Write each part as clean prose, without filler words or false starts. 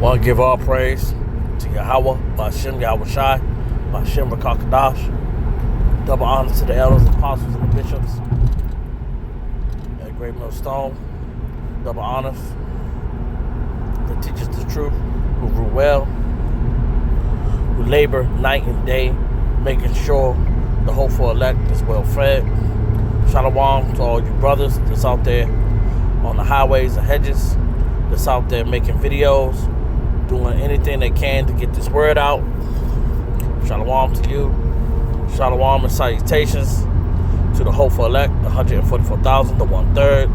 Want to give all praise to Yahweh, Ba'ashem Yahweh Shai, Ba'ashem Rakakadash. Double honor to the elders, apostles, and the bishops at Great Millstone. Double honors that teach us the truth, who rule well, who labor night and day, making sure the hopeful elect is well fed. Shalom to all you brothers that's out there on the highways and hedges, that's out there making videos, doing anything they can to get this word out. Shalom to you. Shalom and salutations to the hopeful elect, the 144,000, the 1/3.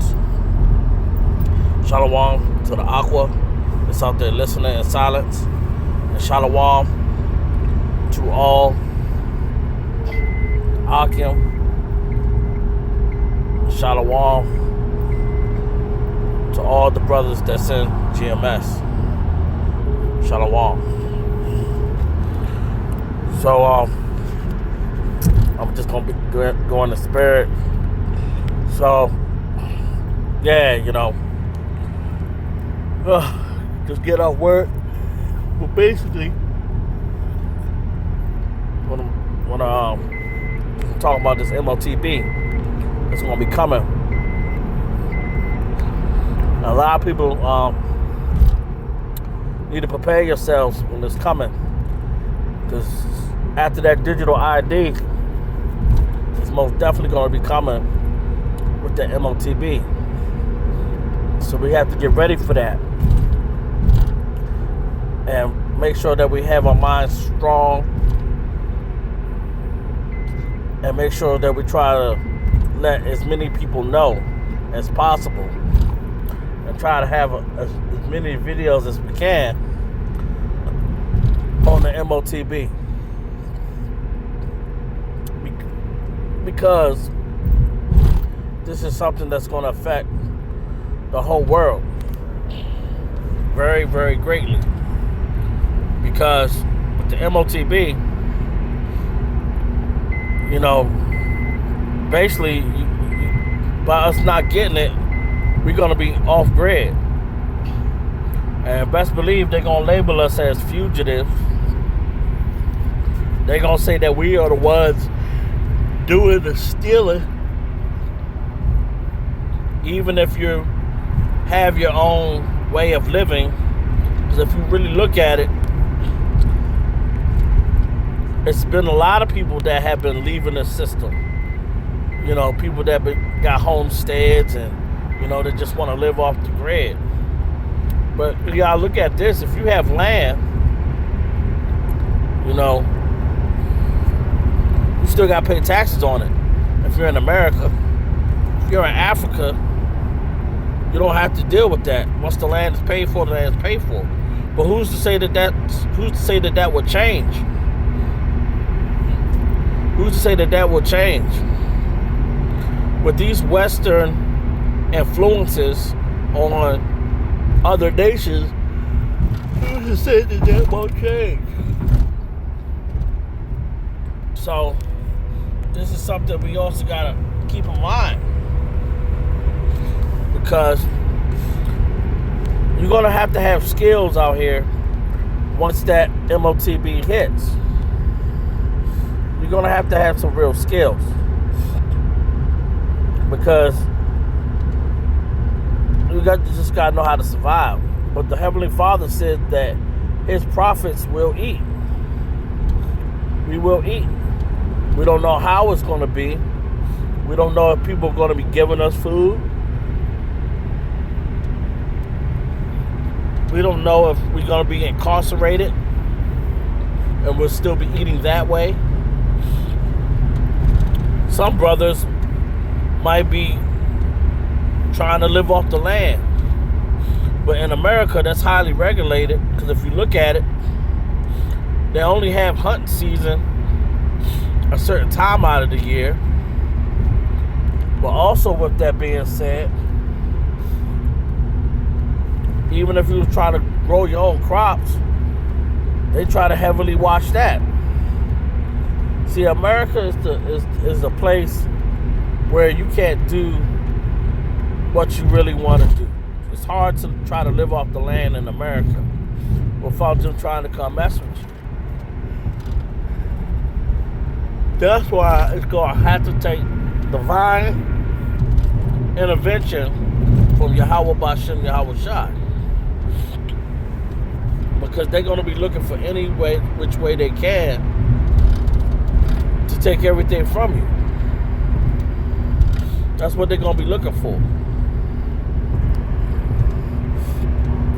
Shalom to the Aqua that's out there listening in silence. And shalom to all Akim. Shalom to all the brothers that's in GMS. Shalom. So, I'm just going to be going to spirit. So, yeah, just get off work. But basically, when talk about this MOTB, it's going to be coming. A lot of people need to prepare yourselves when it's coming, because after that digital ID, it's most definitely going to be coming with the MOTB. So we have to get ready for that and make sure that we have our minds strong, and make sure that we try to let as many people know as possible, and try to have as many videos as we can on the MOTB, because this is something that's going to affect the whole world very, very greatly. Because with the MOTB, basically, by us not getting it, we're going to be off grid. And best believe they're going to label us as fugitives. They're going to say that we are the ones doing the stealing. Even if you have your own way of living. Because if you really look at it, it's been a lot of people that have been leaving the system. People that got homesteads and, they just want to live off the grid. But you gotta look at this. If you have land, you still gotta pay taxes on it. If you're in America, if you're in Africa, you don't have to deal with that. Once the land is paid for, the land is paid for. But who's to say that that will change? Who's to say that that will change? With these Western influences on other nations, who's to say that that won't change? So, this is something we also gotta keep in mind, because you're gonna have to have skills out here once that MOTB hits. You're gonna have to have some real skills, because you just gotta know how to survive. But the Heavenly Father said that His prophets will eat. We will eat. We don't know how it's gonna be. We don't know if people are gonna be giving us food. We don't know if we're gonna be incarcerated and we'll still be eating that way. Some brothers might be trying to live off the land. But in America, that's highly regulated, because if you look at it, they only have hunting season a certain time out of the year. But also, with that being said, even if you was trying to grow your own crops, they try to heavily watch that. See, America is the place where you can't do what you really want to do. It's hard to try to live off the land in America. without them trying to come mess with you. That's why it's going to have to take divine intervention from Yahweh Bashem Yahweh Shai. Because they're going to be looking for any way, which way they can to take everything from you. That's what they're going to be looking for.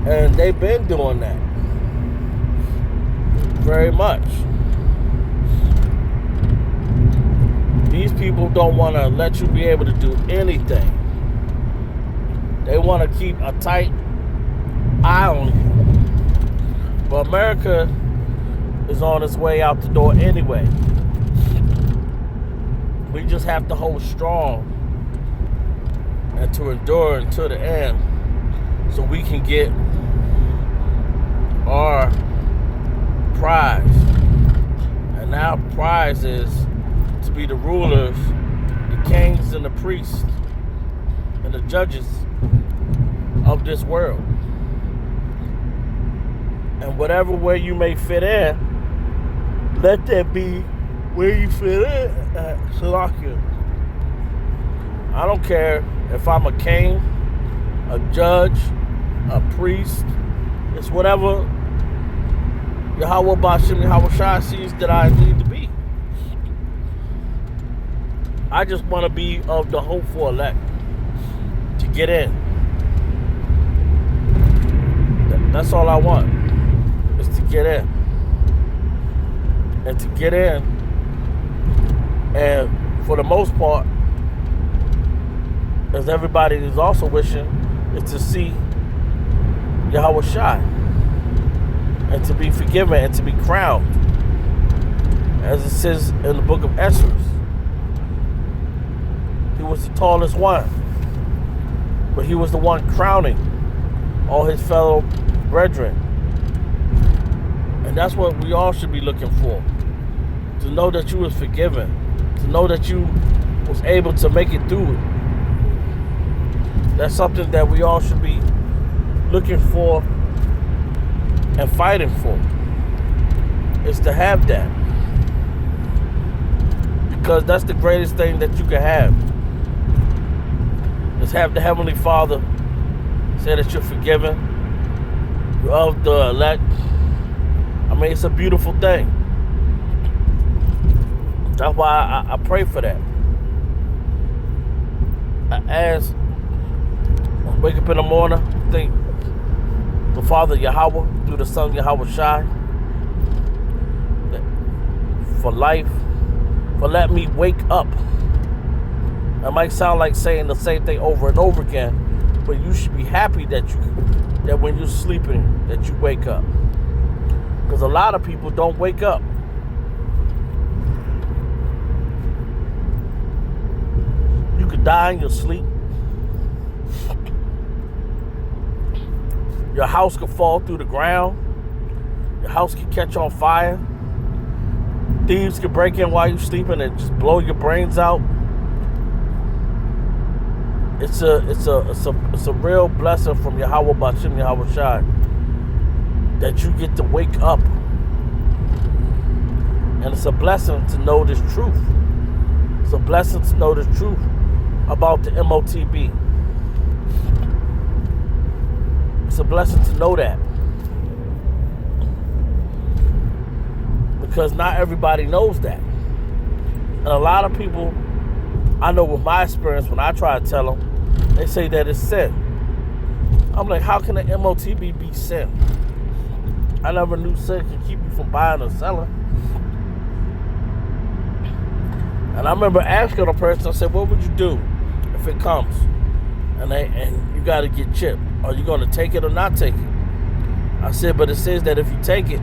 And they've been doing that. Very much. These people don't want to let you be able to do anything. They want to keep a tight eye on you. But America is on its way out the door anyway. We just have to hold strong and to endure until the end so we can get our prize. And our prize is to be the rulers, the kings and the priests and the judges of this world. And whatever way you may fit in, let that be where you fit in at Salakia. I don't care if I'm a king, a judge, a priest. It's whatever Yahweh Bashem Yahweh Shai sees that I need to be. I just want to be of the hopeful elect to get in. That's all I want, is to get in. And to get in, and for the most part, as everybody is also wishing, is to see Yahweh Shai and to be forgiven and to be crowned, as it says in the book of Esdras. He was the tallest one, but he was the one crowning all his fellow brethren. And that's what we all should be looking for, to know that you was forgiven, to know that you was able to make it through it. That's something that we all should be looking for and fighting for, is to have that. Because that's the greatest thing that you can have, is have the Heavenly Father say that you're forgiven, you're of the elect. I mean, it's a beautiful thing. That's why I pray for that. As I wake up in the morning, think the Father Yahweh through the Son Yahweh Shai for life, for let me wake up. That might sound like saying the same thing over and over again, but you should be happy that when you're sleeping, that you wake up. Because a lot of people don't wake up. You could die in your sleep. Your house could fall through the ground. Your house could catch on fire. Thieves could break in while you're sleeping and just blow your brains out. It's a real blessing from Yahweh Bashem Yahweh Shai that you get to wake up. And it's a blessing to know this truth. It's a blessing to know the truth about the MOTB. It's a blessing to know that. Because not everybody knows that. And a lot of people, I know with my experience, when I try to tell them, they say that it's sin. I'm like, how can the MOTB be sin? I never knew sin could keep you from buying or selling. And I remember asking a person, I said, what would you do if it comes and you got to get chipped? Are you going to take it or not take it? I said, but it says that if you take it,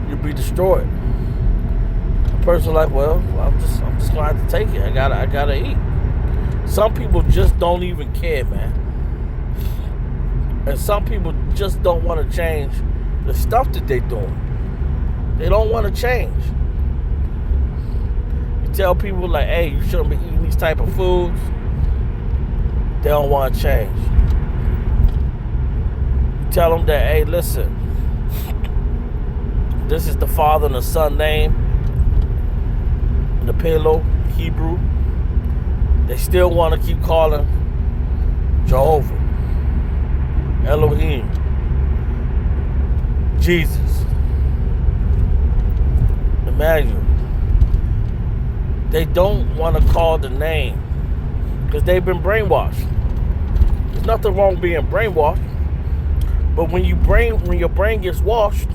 you'll be destroyed. The person like, well, I'm just going to have to take it. I gotta eat. Some people just don't even care, man. And some people just don't want to change the stuff that they're doing. They don't want to change. You tell people like, hey, you shouldn't be eating these type of foods. They don't want to change. You tell them that, hey, listen, this is the Father and the Son name, the Paleo Hebrew. They still want to keep calling Jehovah, Elohim, Jesus, Emmanuel. They don't want to call the name because they've been brainwashed. There's nothing wrong with being brainwashed, but when your brain gets washed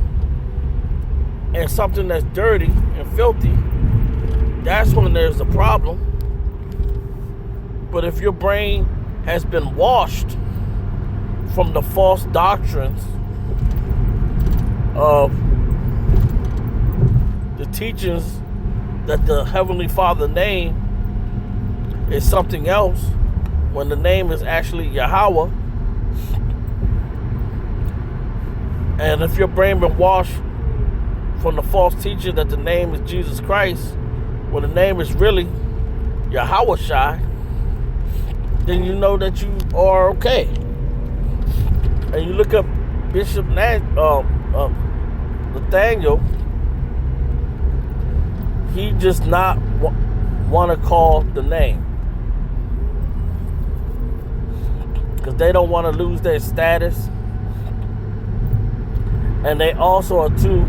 and something that's dirty and filthy, that's when there's a problem. But if your brain has been washed from the false doctrines of the teachings that the Heavenly Father name is something else, when the name is actually Yahweh, and if your brain been washed from the false teaching that the name is Jesus Christ, when the name is really Yahweh Shai, then you know that you are okay. And you look up Bishop Nathaniel, he just not want to call the name because they don't want to lose their status, and they also are too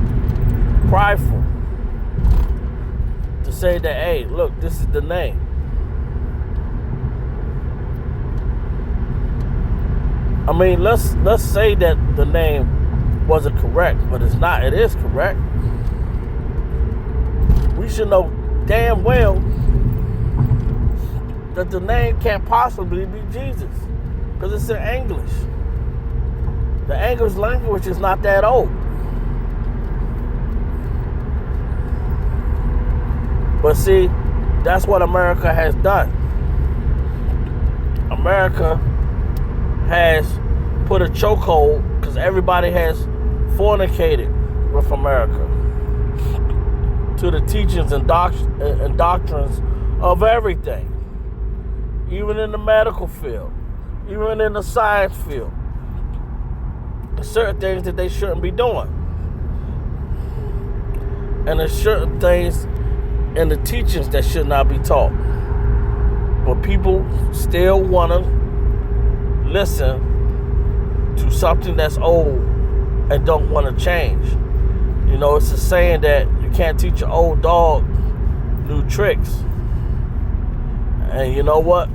prideful to say that, hey, look, this is the name. I mean, let's say that the name wasn't correct, but it's not. It is correct. We should know damn well that the name can't possibly be Jesus because it's in English. The English language is not that old. But see, that's what America has done. America has put a chokehold because everybody has fornicated with America to the teachings and doctrines of everything, even in the medical field, even in the science field. There's certain things that they shouldn't be doing, and there's certain things in the teachings that should not be taught, but people still want to listen to something that's old and don't want to change. You know, it's a saying that you can't teach an old dog new tricks. And you know what?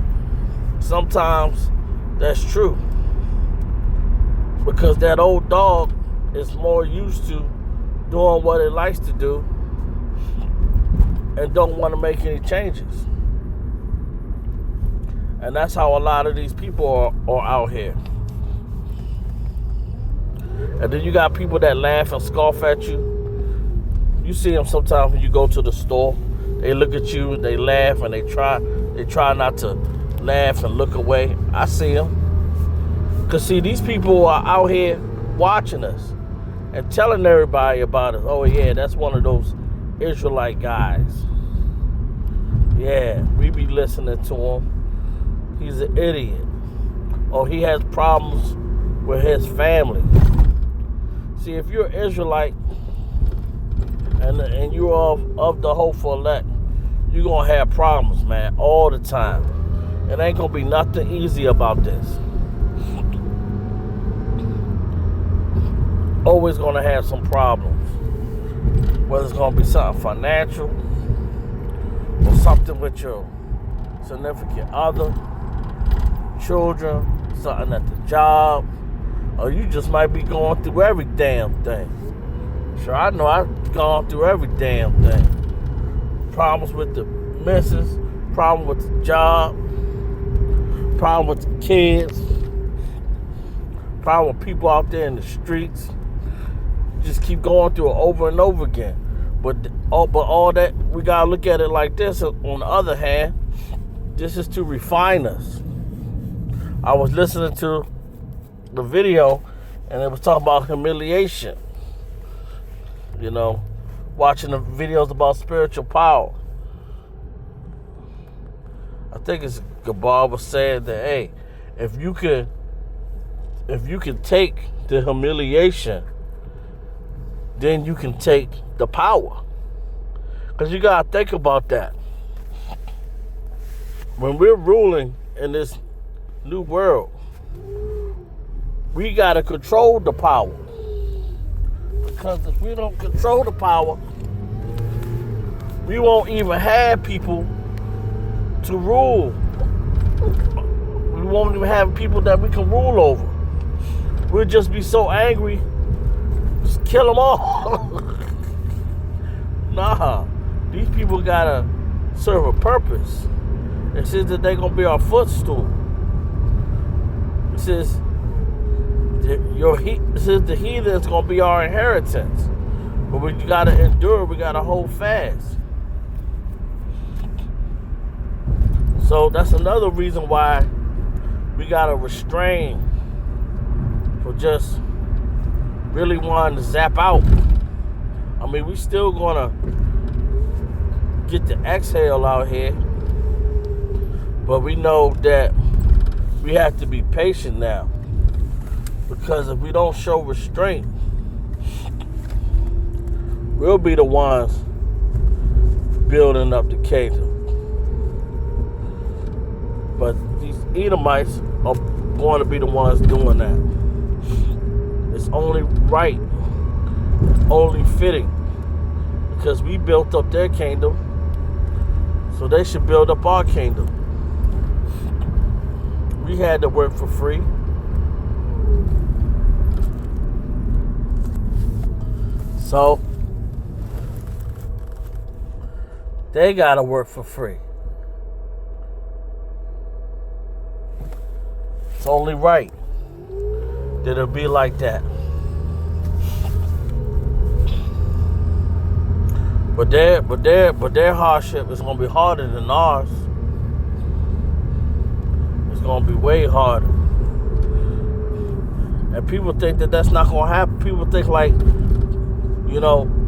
Sometimes that's true, because that old dog is more used to doing what it likes to do and don't want to make any changes. And that's how a lot of these people are out here. And then you got people that laugh and scoff at you. You see them sometimes when you go to the store. They look at you, they laugh, and they try not to laugh and look away. I see them. Because see, these people are out here watching us and telling everybody about us. Oh yeah, that's one of those Israelite guys. Yeah, we be listening to him. He's an idiot. Or he has problems with his family. See, if you're an Israelite and you're of the hopeful elect, you're going to have problems, man, all the time. It ain't going to be nothing easy about this. Always going to have some problems. Whether it's going to be something financial or something with your significant other, children, something at the job, or you just might be going through every damn thing. Sure, I know I've gone through every damn thing. Problems with the missus, problem with the job, problem with the kids, problem with people out there in the streets. Just keep going through it over and over again. But all that, we gotta look at it like this. On the other hand, this is to refine us. I was listening to the video, and it was talking about humiliation. You know, watching the videos about spiritual power. I think it's Gabar was saying that, hey, if you could if you can take the humiliation, then you can take the power. Because you got to think about that. When we're ruling in this new world, we got to control the power. Because if we don't control the power, we won't even have people to rule. We won't even have people that we can rule over. We'll just be so angry, just kill them all. Nah, these people gotta serve a purpose. It says that they're gonna be our footstool. It says the heathen's gonna be our inheritance. But we gotta endure, we gotta hold fast. So that's another reason why we gotta restrain for just really wanting to zap out. I mean, we still gonna get the exhale out here, but we know that we have to be patient now, because if we don't show restraint, we'll be the ones building up the kingdom. But these Edomites are going to be the ones doing that. It's only right, only fitting, because we built up their kingdom, so they should build up our kingdom. We had to work for free. So they gotta work for free. It's only right that it'll be like that. But their hardship is gonna be harder than ours. It's gonna be way harder. And people think that that's not gonna happen. People think like,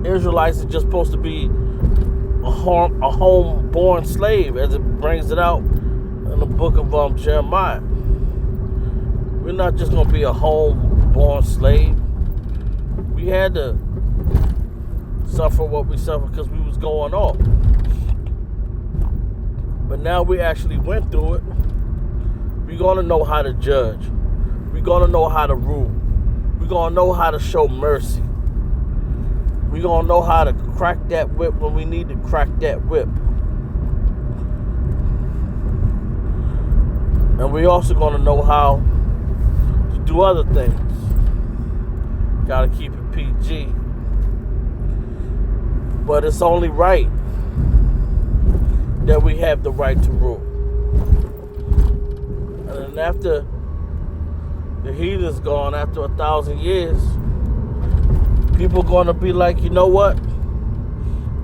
Israelites are just supposed to be a home-born slave, as it brings it out in the book of Jeremiah. We're not just going to be a home-born slave. We had to suffer what we suffered because we was going off. But now we actually went through it. We're going to know how to judge. We're going to know how to rule. We're going to know how to show mercy. We're going to know how to crack that whip when we need to crack that whip. And we're also going to know how to do other things. Got to keep it PG. But it's only right that we have the right to rule. And then after the heathen's gone, after 1,000 years, people going to be like, you know what?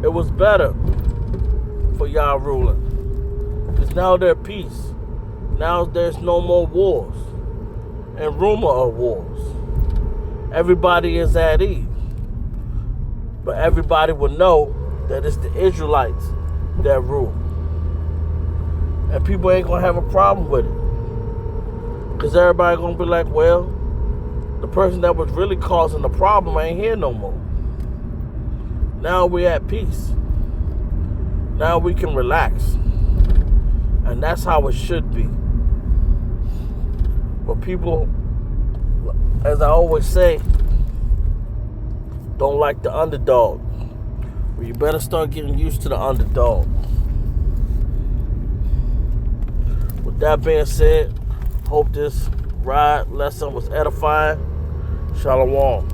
It was better for y'all ruling. Because now there's peace. Now there's no more wars and rumor of wars. Everybody is at ease. But everybody will know that it's the Israelites that rule. And people ain't going to have a problem with it. Because everybody going to be like, well, the person that was really causing the problem ain't here no more. Now we're at peace. Now we can relax. And that's how it should be. But people, as I always say, don't like the underdog. Well, you better start getting used to the underdog. With that being said, hope this ride lesson was edifying. Shalom.